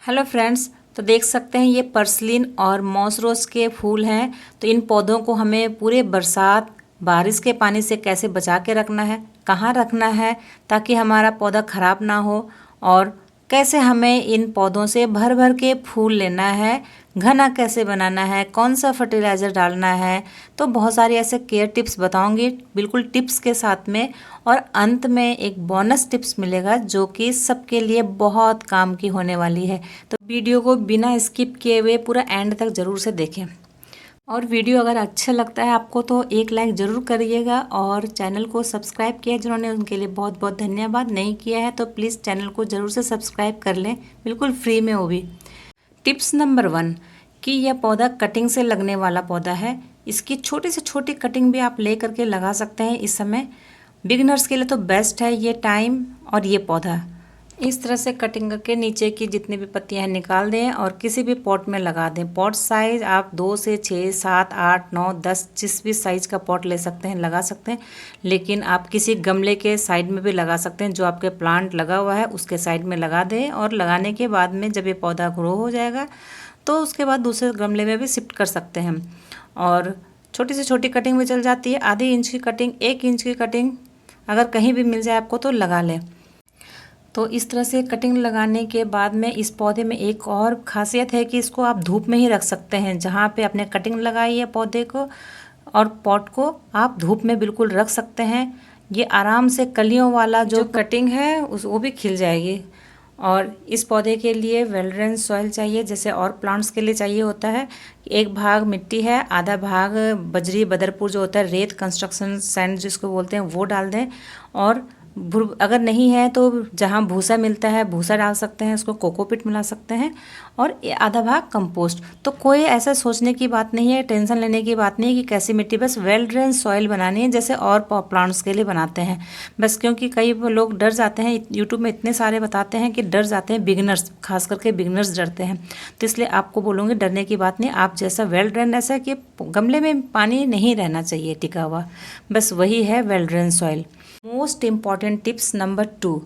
Hello friends, तो देख सकते हैं ये पर्सलिन और मॉस रोज के फूल हैं। तो इन पौधों को हमें पूरे बरसात बारिश के पानी से कैसे बचा के रखना है, कहाँ रखना है ताकि हमारा पौधा ख़राब ना हो, और कैसे हमें इन पौधों से भर भर के फूल लेना है, घना कैसे बनाना है, कौन सा फर्टिलाइज़र डालना है। तो बहुत सारे ऐसे केयर टिप्स बताऊंगी बिल्कुल टिप्स के साथ में, और अंत में एक बोनस टिप्स मिलेगा जो कि सबके लिए बहुत काम की होने वाली है। तो वीडियो को बिना स्किप किए हुए पूरा एंड तक ज़रूर से देखें। और वीडियो अगर अच्छा लगता है आपको तो एक लाइक ज़रूर करिएगा, और चैनल को सब्सक्राइब किया जिन्होंने उनके लिए बहुत बहुत धन्यवाद। नहीं किया है तो प्लीज़ चैनल को ज़रूर से सब्सक्राइब कर लें, बिल्कुल फ्री में वो भी। टिप्स नंबर 1 कि यह पौधा कटिंग से लगने वाला पौधा है। इसकी छोटी से छोटी कटिंग भी आप ले करके लगा सकते हैं। इस समय बिगिनर्स के लिए तो बेस्ट है ये टाइम। और ये पौधा इस तरह से कटिंग करके नीचे की जितनी भी पत्तियां हैं निकाल दें और किसी भी पॉट में लगा दें। पॉट साइज़ आप 2 से 6, 7, 8, 9, 10 जिस भी साइज़ का पॉट ले सकते हैं लगा सकते हैं। लेकिन आप किसी गमले के साइड में भी लगा सकते हैं, जो आपके प्लांट लगा हुआ है उसके साइड में लगा दें। और लगाने के बाद में जब ये पौधा ग्रो हो जाएगा तो उसके बाद दूसरे गमले में भी शिफ्ट कर सकते हैं। और छोटी से छोटी कटिंग भी चल जाती है। आधी इंच की कटिंग, 1 इंच की कटिंग अगर कहीं भी मिल जाए आपको तो लगा लें। तो इस तरह से कटिंग लगाने के बाद में इस पौधे में एक और खासियत है कि इसको आप धूप में ही रख सकते हैं। जहाँ पे आपने कटिंग लगाई है पौधे को और पॉट को आप धूप में बिल्कुल रख सकते हैं। ये आराम से कलियों वाला जो कटिंग है वो भी खिल जाएगी। और इस पौधे के लिए वेल ड्रेन सॉइल चाहिए, जैसे और प्लांट्स के लिए चाहिए होता है। एक भाग मिट्टी है, आधा भाग बजरी बदरपुर जो होता है, रेत कंस्ट्रक्शन सैंड जिसको बोलते हैं, वो डाल दें। और अगर नहीं है तो जहाँ भूसा मिलता है भूसा डाल सकते हैं, उसको कोकोपीट मिला सकते हैं। और आधा भाग कंपोस्ट। तो कोई ऐसा सोचने की बात नहीं है, टेंशन लेने की बात नहीं है कि कैसी मिट्टी, बस वेल ड्रेन सॉइल बनानी है जैसे और प्लांट्स के लिए बनाते हैं बस। क्योंकि कई लोग डर जाते हैं, यूट्यूब में इतने सारे बताते हैं कि डर जाते हैं, बिगिनर्स खास करके बिगिनर्स डरते हैं। तो इसलिए आपको बोलूँगी डरने की बात नहीं। आप जैसा वेल ड्रेन, ऐसा कि गमले में पानी नहीं रहना चाहिए टिका हुआ, बस वही है well drain soil. Most important tips number 2,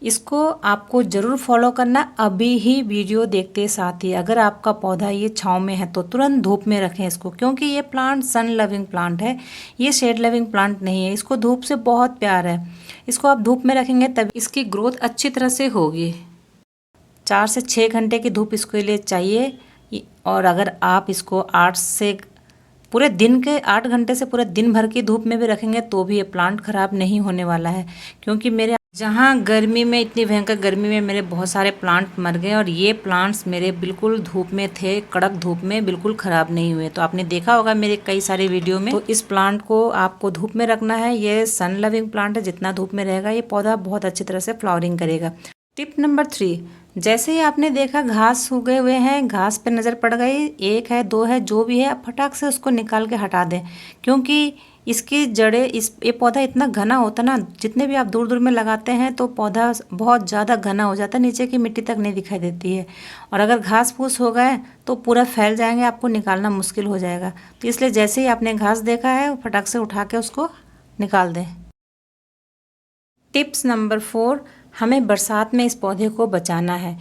इसको आपको ज़रूर फॉलो करना अभी ही वीडियो देखते साथ ही। अगर आपका पौधा ये छांव में है तो तुरंत धूप में रखें इसको, क्योंकि ये प्लांट सन लविंग प्लांट है, ये शेड लविंग प्लांट नहीं है। इसको धूप से बहुत प्यार है। इसको आप धूप में रखेंगे तभी इसकी ग्रोथ अच्छी तरह से होगी। 4 से 6 घंटे की धूप इसके लिए चाहिए। और अगर आप इसको 8 घंटे से पूरे दिन भर की धूप में भी रखेंगे तो भी ये प्लांट ख़राब नहीं होने वाला है। क्योंकि मेरे जहाँ गर्मी में, इतनी भयंकर गर्मी में मेरे बहुत सारे प्लांट मर गए, और ये प्लांट्स मेरे बिल्कुल धूप में थे, कड़क धूप में, बिल्कुल ख़राब नहीं हुए। तो आपने देखा होगा मेरे कई सारे वीडियो में। तो इस प्लांट को आपको धूप में रखना है। ये सन लविंग प्लांट है, जितना धूप में रहेगा ये पौधा बहुत अच्छी तरह से फ्लावरिंग करेगा। टिप नंबर 3, जैसे ही आपने देखा घास उगे हुए हैं, घास पे नज़र पड़ गई, 1 है 2 है जो भी है, आप फटाक से उसको निकाल के हटा दें। क्योंकि इसकी जड़ें, ये पौधा इतना घना होता ना, जितने भी आप दूर दूर में लगाते हैं तो पौधा बहुत ज़्यादा घना हो जाता है, नीचे की मिट्टी तक नहीं दिखाई देती है। और अगर घास फूस हो गए तो पूरा फैल जाएंगे, आपको निकालना मुश्किल हो जाएगा। तो इसलिए जैसे ही आपने घास देखा है फटाक से उठा के उसको निकाल दें। टिप्स नंबर 4, हमें बरसात में इस पौधे को बचाना है।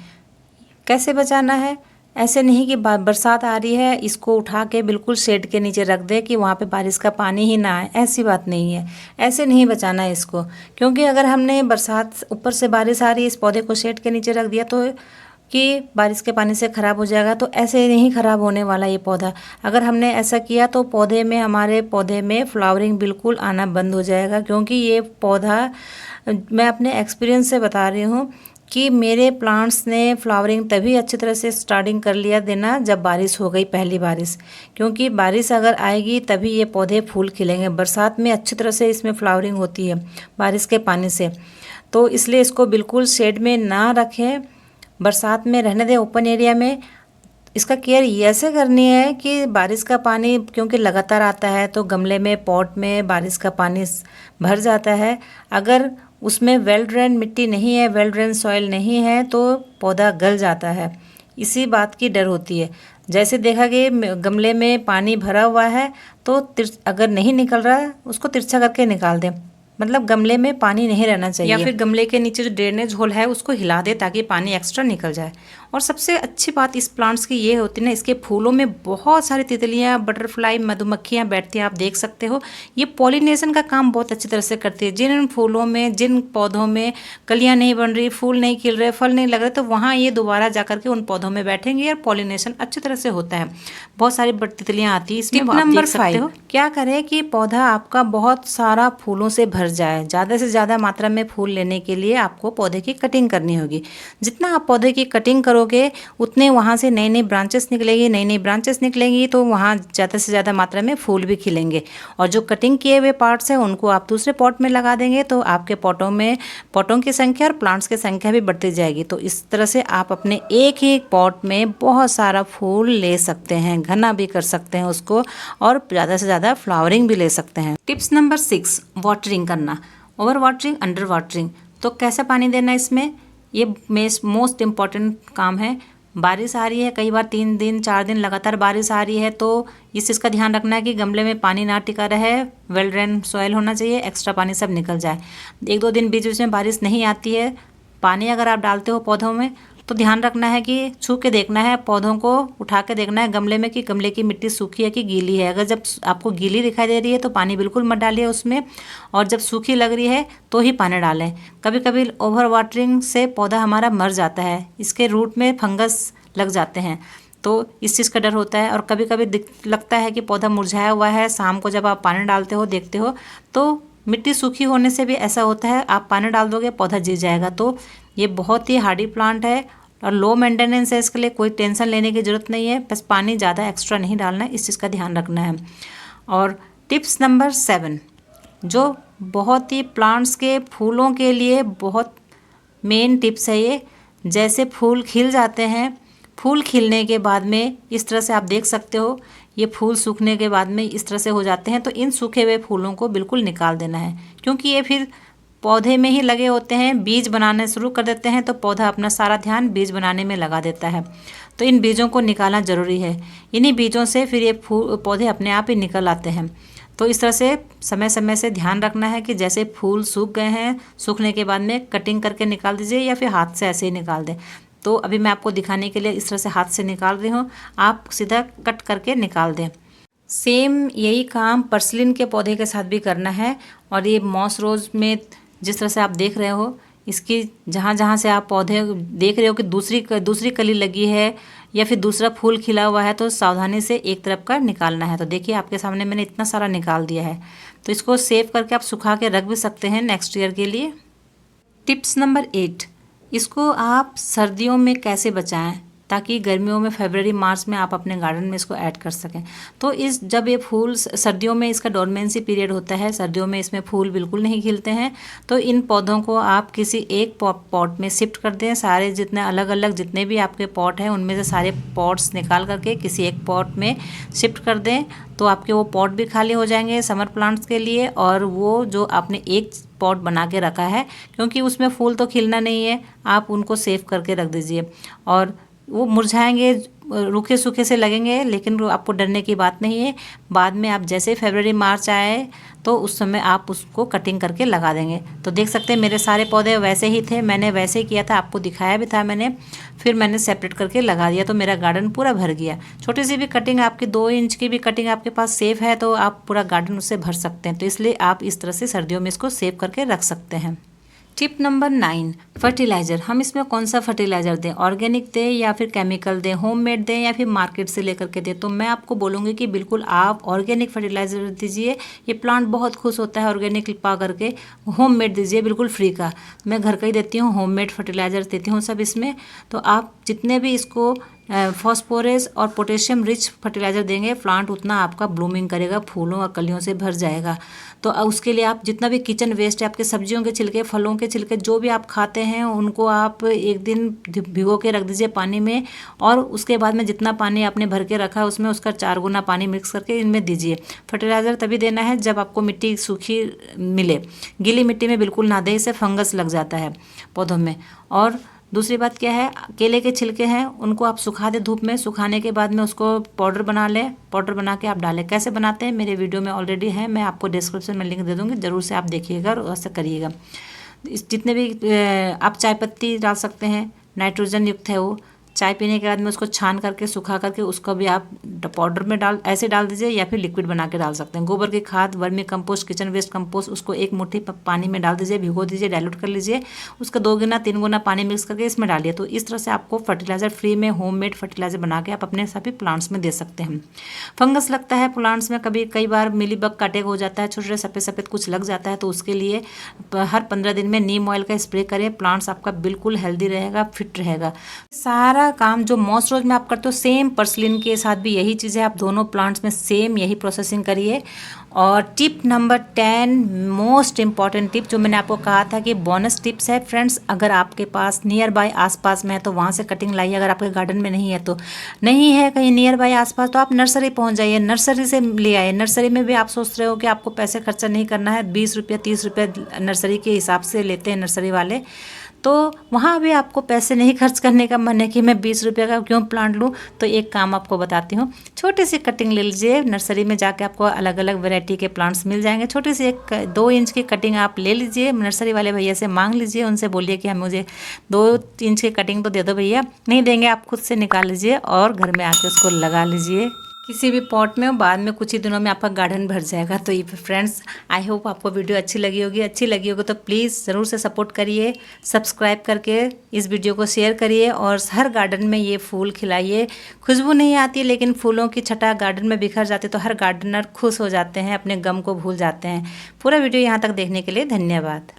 कैसे बचाना है? ऐसे नहीं कि बरसात आ रही है इसको उठा के बिल्कुल शेड के नीचे रख दे कि वहाँ पे बारिश का पानी ही ना आए, ऐसी बात नहीं है। ऐसे नहीं बचाना है इसको। क्योंकि अगर हमने बरसात, ऊपर से बारिश आ रही है, इस पौधे को शेड के नीचे रख दिया तो कि बारिश के पानी से ख़राब हो जाएगा, तो ऐसे नहीं ख़राब होने वाला ये पौधा। अगर हमने ऐसा किया तो हमारे पौधे में फ्लावरिंग बिल्कुल आना बंद हो जाएगा। क्योंकि ये पौधा, मैं अपने एक्सपीरियंस से बता रही हूँ कि मेरे प्लांट्स ने फ्लावरिंग तभी अच्छी तरह से स्टार्टिंग कर लिया देना जब बारिश हो गई, पहली बारिश। क्योंकि बारिश अगर आएगी तभी ये पौधे फूल खिलेंगे। बरसात में अच्छी तरह से इसमें फ्लावरिंग होती है बारिश के पानी से। तो इसलिए इसको बिल्कुल शेड में ना रखें, बरसात में रहने दें, ओपन एरिया में। इसका केयर ऐसे करनी है कि बारिश का पानी क्योंकि लगातार आता है तो गमले में, पॉट में बारिश का पानी भर जाता है। अगर उसमें वेल ड्रेन मिट्टी नहीं है, वेल ड्रेन सॉइल नहीं है तो पौधा गल जाता है। इसी बात की डर होती है। जैसे देखा कि गमले में पानी भरा हुआ है तो अगर नहीं निकल रहा है उसको तिरछा करके निकाल दें। मतलब गमले में पानी नहीं रहना चाहिए, या फिर गमले के नीचे जो ड्रेनेज होल है उसको हिला दे ताकि पानी एक्स्ट्रा निकल जाए। और सबसे अच्छी बात इस प्लांट्स की ये होती है ना, इसके फूलों में बहुत सारी तितलियाँ, बटरफ्लाई, मधुमक्खियाँ बैठती हैं, आप देख सकते हो। ये पॉलिनेशन का काम बहुत अच्छी तरह से करती है। जिन फूलों में, जिन पौधों में कलियाँ नहीं बन रही, फूल नहीं खिल रहे, फल नहीं लग रहे, तो वहाँ ये दोबारा जा करके उन पौधों में बैठेंगे और पॉलिनेशन अच्छी तरह से होता है। बहुत सारी तितलियाँ आती हैं इसमें। नंबर 5, क्या करें कि पौधा आपका बहुत सारा फूलों से भर जाए। ज़्यादा से ज़्यादा मात्रा में फूल लेने के लिए आपको पौधे की कटिंग करनी होगी। जितना आप पौधे की कटिंग करोगे उतने वहाँ से नई नई ब्रांचेस निकलेगी, नई नई ब्रांचेस निकलेंगी, तो वहाँ ज़्यादा से ज़्यादा मात्रा में फूल भी खिलेंगे। और जो कटिंग किए हुए पार्ट्स हैं उनको आप दूसरे पॉट में लगा देंगे, तो आपके पॉटों की संख्या और प्लांट्स की संख्या भी बढ़ती जाएगी। तो इस तरह से आप अपने एक ही पॉट में बहुत सारा फूल ले सकते हैं, घना भी कर सकते हैं उसको, और ज़्यादा से ज़्यादा फ्लावरिंग भी ले सकते हैं। टिप्स नंबर 6, वाटरिंग करना। Over watering, under watering. तो कैसे पानी देना इसमें, ये मोस्ट इम्पॉर्टेंट काम है। बारिश आ रही है, कई बार 3 दिन 4 दिन लगातार बारिश आ रही है, तो इस चीज़ का ध्यान रखना है कि गमले में पानी ना टिका रहे, वेल ड्रेन सॉइल होना चाहिए, एक्स्ट्रा पानी सब निकल जाए। 1-2 दिन बीच बीच में बारिश नहीं आती है, पानी अगर आप डालते हो पौधों में तो ध्यान रखना है कि छू के देखना है, पौधों को उठा के देखना है गमले में कि गमले की मिट्टी सूखी है कि गीली है। अगर जब आपको गीली दिखाई दे रही है तो पानी बिल्कुल मत डालिए उसमें, और जब सूखी लग रही है तो ही पानी डालें। कभी कभी ओवर वाटरिंग से पौधा हमारा मर जाता है, इसके रूट में फंगस लग जाते हैं, तो इस चीज़ का डर होता है। और कभी कभी लगता है कि पौधा मुरझाया हुआ है, शाम को जब आप पानी डालते हो देखते हो तो मिट्टी सूखी होने से भी ऐसा होता है, आप पानी डाल दोगे पौधा जी जाएगा। तो ये बहुत ही हार्डी प्लांट है और लो मेंटेनेंस है, इसके लिए कोई टेंशन लेने की ज़रूरत नहीं है, बस पानी ज़्यादा एक्स्ट्रा नहीं डालना है, इस चीज़ का ध्यान रखना है। और टिप्स नंबर 7, जो बहुत ही प्लांट्स के फूलों के लिए बहुत मेन टिप्स है ये। जैसे फूल खिल जाते हैं, फूल खिलने के बाद में इस तरह से आप देख सकते हो, ये फूल सूखने के बाद में इस तरह से हो जाते हैं, तो इन सूखे हुए फूलों को बिल्कुल निकाल देना है, क्योंकि ये फिर पौधे में ही लगे होते हैं, बीज बनाने शुरू कर देते हैं, तो पौधा अपना सारा ध्यान बीज बनाने में लगा देता है। तो इन बीजों को निकालना ज़रूरी है, इन्हीं बीजों से फिर ये पौधे अपने आप ही निकल आते हैं। तो इस तरह से समय समय से ध्यान रखना है कि जैसे फूल सूख गए हैं, सूखने के बाद में कटिंग करके निकाल दीजिए या फिर हाथ से ऐसे ही निकाल दें। तो अभी मैं आपको दिखाने के लिए इस तरह से हाथ से निकाल रही हूँ, आप सीधा कट करके निकाल दें। सेम यही काम पर्सलिन के पौधे के साथ भी करना है। और ये मॉस रोज़ में जिस तरह से आप देख रहे हो, इसकी जहाँ जहाँ से आप पौधे देख रहे हो कि दूसरी कली लगी है या फिर दूसरा फूल खिला हुआ है, तो सावधानी से एक तरफ का निकालना है। तो देखिए आपके सामने मैंने इतना सारा निकाल दिया है, तो इसको सेव करके आप सुखा के रख भी सकते हैं नेक्स्ट ईयर के लिए। टिप्स नंबर 8, इसको आप सर्दियों में कैसे बचाएं ताकि गर्मियों में फरवरी मार्च में आप अपने गार्डन में इसको ऐड कर सकें। तो जब ये फूल सर्दियों में, इसका डोरमेंसी पीरियड होता है, सर्दियों में इसमें फूल बिल्कुल नहीं खिलते हैं, तो इन पौधों को आप किसी एक पॉट में शिफ्ट कर दें। सारे जितने अलग अलग जितने भी आपके पॉट हैं उनमें से सारे पॉट्स निकाल करके किसी एक पॉट में शिफ्ट कर दें, तो आपके वो पॉट भी खाली हो जाएंगे समर प्लांट्स के लिए। और वो जो आपने एक पॉट बना के रखा है, क्योंकि उसमें फूल तो खिलना नहीं है, आप उनको सेव करके रख दीजिए। और वो मुरझाएंगे, रूखे सूखे से लगेंगे, लेकिन आपको डरने की बात नहीं है। बाद में आप जैसे फरवरी मार्च आए तो उस समय आप उसको कटिंग करके लगा देंगे। तो देख सकते हैं मेरे सारे पौधे वैसे ही थे, मैंने वैसे ही किया था, आपको दिखाया भी था मैंने, फिर मैंने सेपरेट करके लगा दिया, तो मेरा गार्डन पूरा भर गया। छोटी सी भी कटिंग, आपकी 2 इंच की भी कटिंग आपके पास सेफ है तो आप पूरा गार्डन उससे भर सकते हैं। तो इसलिए आप इस तरह से सर्दियों में इसको सेव करके रख सकते हैं। Tip number 9, fertiliser. हम इसमें कौन सा फर्टिलाइज़र दें, ऑर्गेनिक दें या फिर केमिकल दें, होममेड दें या फिर मार्केट से लेकर के दें। तो मैं आपको बोलूँगी कि बिल्कुल आप ऑर्गेनिक फर्टिलाइज़र दीजिए, ये प्लांट बहुत खुश होता है ऑर्गेनिक पा करके। होममेड दीजिए बिल्कुल फ्री का, मैं घर का ही देती हूँ, होममेड फर्टिलाइज़र देती हूँ सब इसमें। तो आप जितने भी इसको फॉस्फोरस और पोटेशियम रिच फर्टिलाइज़र देंगे, प्लांट उतना आपका ब्लूमिंग करेगा, फूलों और कलियों से भर जाएगा। तो उसके लिए आप जितना भी किचन वेस्ट है, आपके सब्जियों के छिलके, फलों के छिलके, जो भी आप खाते हैं उनको आप एक दिन भिगो के रख दीजिए पानी में, और उसके बाद में जितना पानी आपने भर के रखा है उसमें उसका 4 गुना पानी मिक्स करके इनमें दीजिए। फर्टिलाइज़र तभी देना है जब आपको मिट्टी सूखी मिले, गीली मिट्टी में बिल्कुल ना दें, इससे फंगस लग जाता है पौधों में। और दूसरी बात क्या है, केले के छिलके हैं उनको आप सुखा दें धूप में, सुखाने के बाद में उसको पाउडर बना लें, पाउडर बना के आप डालें। कैसे बनाते हैं मेरे वीडियो में ऑलरेडी है, मैं आपको डिस्क्रिप्शन में लिंक दे दूँगी, ज़रूर से आप देखिएगा और ऐसा करिएगा। जितने भी आप चाय पत्ती डाल सकते हैं, नाइट्रोजन युक्त है वो, चाय पीने के बाद में उसको छान करके सुखा करके उसको भी आप पाउडर में ऐसे डाल दीजिए या फिर लिक्विड बना के डाल सकते हैं। गोबर की खाद, vermicompost, kitchen waste compost, उसको 1 मुट्ठी पानी में डाल दीजिए, भिगो दीजिए, डाइल्यूट कर लीजिए, उसका 2 गुना 3 गुना पानी मिक्स करके इसमें डालिए। तो इस तरह से आपको फर्टिलाइज़र फ्री में होममेड फर्टिलाइज़र बना के आप अपने सभी प्लांट्स में दे सकते हैं। फंगस लगता है प्लांट्स में, कई बार मिलीबग का अटैक हो जाता है, छोटे छोटे सफ़ेद सफ़ेद कुछ लग जाता है, तो उसके लिए हर 15 दिन में नीम ऑयल का स्प्रे करें। प्लांट्स आपका बिल्कुल हेल्दी रहेगा, फिट रहेगा। सारा काम जो मॉस रोज में आप करते हो सेम पर्सलिन के साथ भी यही चीज़ है, आप दोनों प्लांट्स में सेम यही प्रोसेसिंग करिए। और tip number 10 most important tip जो मैंने आपको कहा था कि बोनस टिप्स है फ्रेंड्स, अगर आपके पास नियर बाय आसपास में है तो वहाँ से कटिंग लाइए। अगर आपके गार्डन में नहीं है तो नहीं है कहीं नियर बाय आसपास तो आप नर्सरी पहुँच जाइए, नर्सरी से ले आइए। नर्सरी में भी आप सोच रहे हो कि आपको पैसे खर्चा नहीं करना है, 20 रुपये 30 रुपये नर्सरी के हिसाब से लेते हैं नर्सरी वाले, तो वहाँ भी आपको पैसे नहीं खर्च करने का मन है कि मैं 20 रुपये का क्यों प्लांट लूँ। तो एक काम आपको बताती हूँ, छोटी सी कटिंग ले लीजिए, नर्सरी में जाके आपको अलग अलग वैरायटी के प्लांट्स मिल जाएंगे। छोटी सी 2 इंच की कटिंग आप ले लीजिए, नर्सरी वाले भैया से मांग लीजिए, उनसे बोलिए कि हम मुझे 2 इंच की कटिंग तो दे दो भैया, नहीं देंगे आप खुद से निकाल लीजिए और घर में आके उसको लगा लीजिए किसी भी पॉट में, बाद में कुछ ही दिनों में आपका गार्डन भर जाएगा। तो ये फ्रेंड्स, आई होप आपको वीडियो अच्छी लगी होगी तो प्लीज़ ज़रूर से सपोर्ट करिए, सब्सक्राइब करके इस वीडियो को शेयर करिए और हर गार्डन में ये फूल खिलाइए। खुशबू नहीं आती लेकिन फूलों की छटा गार्डन में बिखर जाती तो हर गार्डनर खुश हो जाते हैं, अपने गम को भूल जाते हैं। पूरा वीडियो यहाँ तक देखने के लिए धन्यवाद।